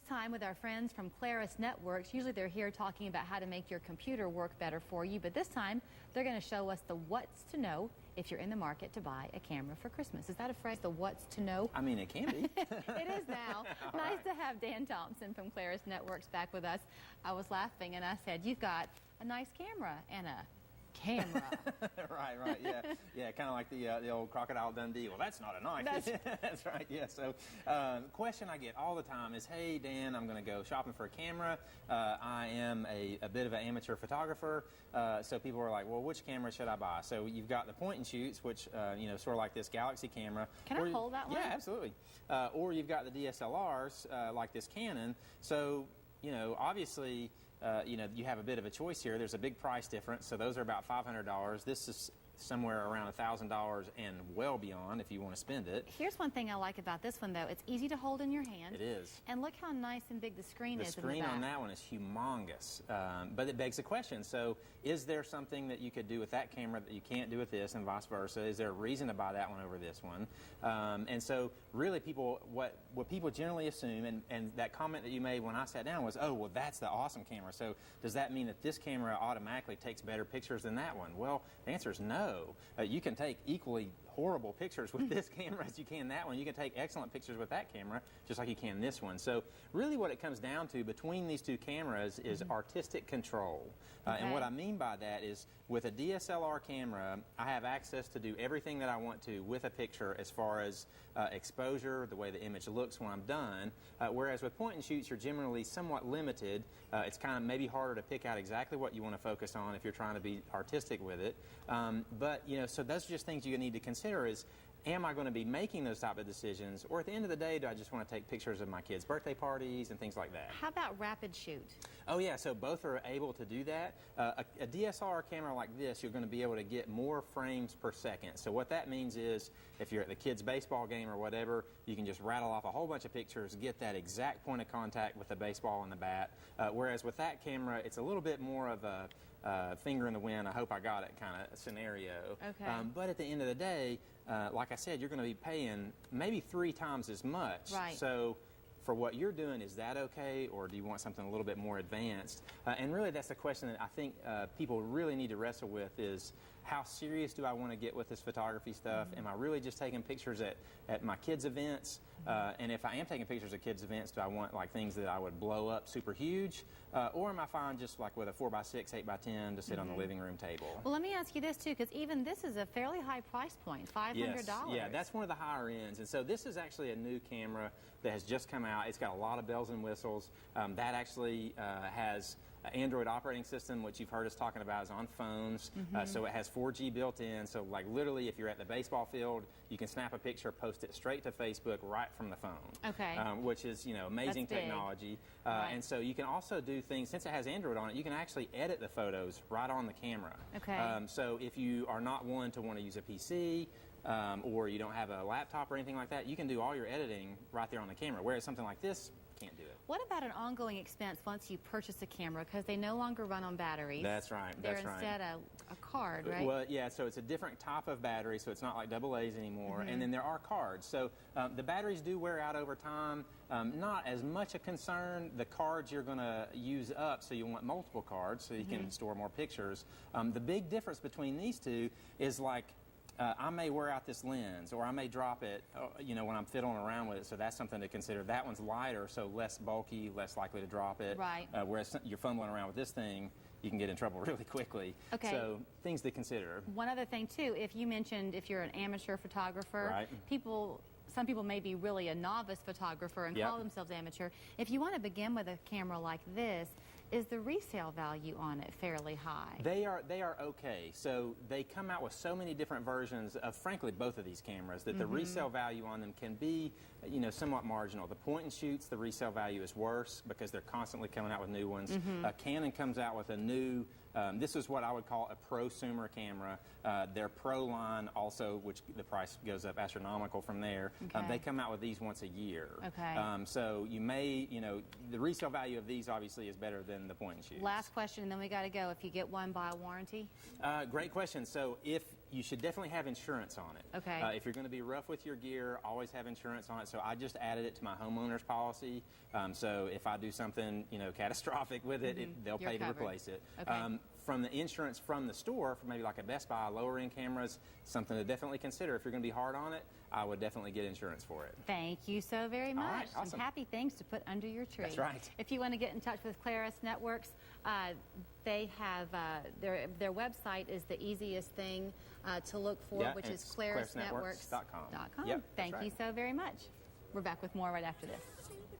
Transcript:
time with our friends from Claris Networks. Usually they're here talking about how to make your computer work better for you, but this time they're going to show us the what's to know if you're in the market to buy a camera for Christmas. Is that a phrase, the what's to know? I mean, it can be. It is now. Nice to have Dan Thompson from Claris Networks back with us. I was laughing and I said, you've got a nice camera and a camera. Right, yeah, kind of like the old Crocodile Dundee. Well, that's not a knife. That's right, yeah. So, question I get all the time is, hey, Dan, I'm going to go shopping for a camera. I am a bit of an amateur photographer, so people are like, well, which camera should I buy? So you've got the point and shoots, which, sort of like this Galaxy camera. Can I hold that one? Yeah, absolutely. Or you've got the DSLRs, like this Canon. So, obviously, you have a bit of a choice here. There's a big price difference, so those are about $500. This is somewhere around $1,000 and well beyond if you want to spend it. Here's one thing I like about this one, though. It's easy to hold in your hand. It is. And look how nice and big the screen is in the back. The screen on that one is humongous. But it begs the question, so is there something that you could do with that camera that you can't do with this and vice versa? Is there a reason to buy that one over this one? And so really what people generally assume, and that comment that you made when I sat down was, oh, well, that's the awesome camera. So does that mean that this camera automatically takes better pictures than that one? Well, the answer is no. You can take equally horrible pictures with this camera as you can that one. You can take excellent pictures with that camera just like you can this one. So really what it comes down to between these two cameras is artistic control. And what I mean by that is with a DSLR camera, I have access to do everything that I want to with a picture as far as exposure, the way the image looks when I'm done. Whereas with point and shoots, you're generally somewhat limited. It's kind of maybe harder to pick out exactly what you want to focus on if you're trying to be artistic with it. But, so those are just things you need to consider is, am I going to be making those type of decisions, or at the end of the day, do I just want to take pictures of my kids' birthday parties and things like that? How about rapid shoot? Oh, yeah, so both are able to do that. A DSLR camera like this, you're going to be able to get more frames per second. So what that means is, if you're at the kids' baseball game or whatever, you can just rattle off a whole bunch of pictures, get that exact point of contact with the baseball and the bat. Whereas with that camera, it's a little bit more of a finger in the wind, I hope I got it kind of scenario. Okay. But at the end of the day, like I said, you're going to be paying maybe 3 times as much. Right. So for what you're doing, is that okay, or do you want something a little bit more advanced? And really that's the question that I think people really need to wrestle with is, how serious do I want to get with this photography stuff? Am I really just taking pictures at my kids' events? And if I am taking pictures at kids' events, do I want like things that I would blow up super huge? Or am I fine just like with a 4x6, 8x10 to sit on the living room table? Well, let me ask you this too, because even this is a fairly high price point, $500. Yes, yeah, that's one of the higher ends. And so this is actually a new camera that has just come out. It's got a lot of bells and whistles. That actually has an Android operating system, which you've heard us talking about, is on phones. So it has 4G built in. So like literally if you're at the baseball field, you can snap a picture, post it straight to Facebook right from the phone. Okay. Which is, amazing technology. Right. And so you can also do things, since it has Android on it, you can actually edit the photos right on the camera. Okay. So if you are not one to want to use a PC, or you don't have a laptop or anything like that, you can do all your editing right there on the camera, whereas something like this can't do it. What about an ongoing expense once you purchase a camera, because they no longer run on batteries? That's right. They're instead a card, right? Well, yeah, so it's a different type of battery, so it's not like AA's anymore, and then there are cards. So the batteries do wear out over time. Not as much a concern. The cards you're going to use up, so you want multiple cards so you can store more pictures. The big difference between these two is like, I may wear out this lens, or I may drop it, when I'm fiddling around with it, so that's something to consider. That one's lighter, so less bulky, less likely to drop it. Right. Whereas you're fumbling around with this thing, you can get in trouble really quickly. Okay. So things to consider. One other thing, too, if you mentioned if you're an amateur photographer, right. Some people may be really a novice photographer and call themselves amateur. If you want to begin with a camera like this, is the resale value on it fairly high? They are okay. So they come out with so many different versions of, frankly, both of these cameras that the resale value on them can be, somewhat marginal. The point and shoots, the resale value is worse because they're constantly coming out with new ones. Canon comes out with a new, this is what I would call a prosumer camera. Their Pro line also, which the price goes up astronomical from there. Okay. They come out with these once a year. Okay. So you may, the resale value of these obviously is better than the point and shoots. Last question, and then we got to go. If you get one, buy a warranty? Great question. So if you should definitely have insurance on it. Okay. If you're going to be rough with your gear, always have insurance on it. So I just added it to my homeowner's policy. So if I do something, catastrophic with it, they'll You're pay covered. to replace it. Okay. From the insurance from the store, for maybe like a Best Buy, lower end cameras, something to definitely consider. If you're going to be hard on it, I would definitely get insurance for it. Thank you so very much. right, awesome. Some happy things to put under your tree. That's right. If you want to get in touch with Claris Networks, they have their website is the easiest thing to look for, Yeah, which is it's clarisnetworks.com. clarisnetworks.com. Yep, Thank that's you right. so very much. We're back with more right after this.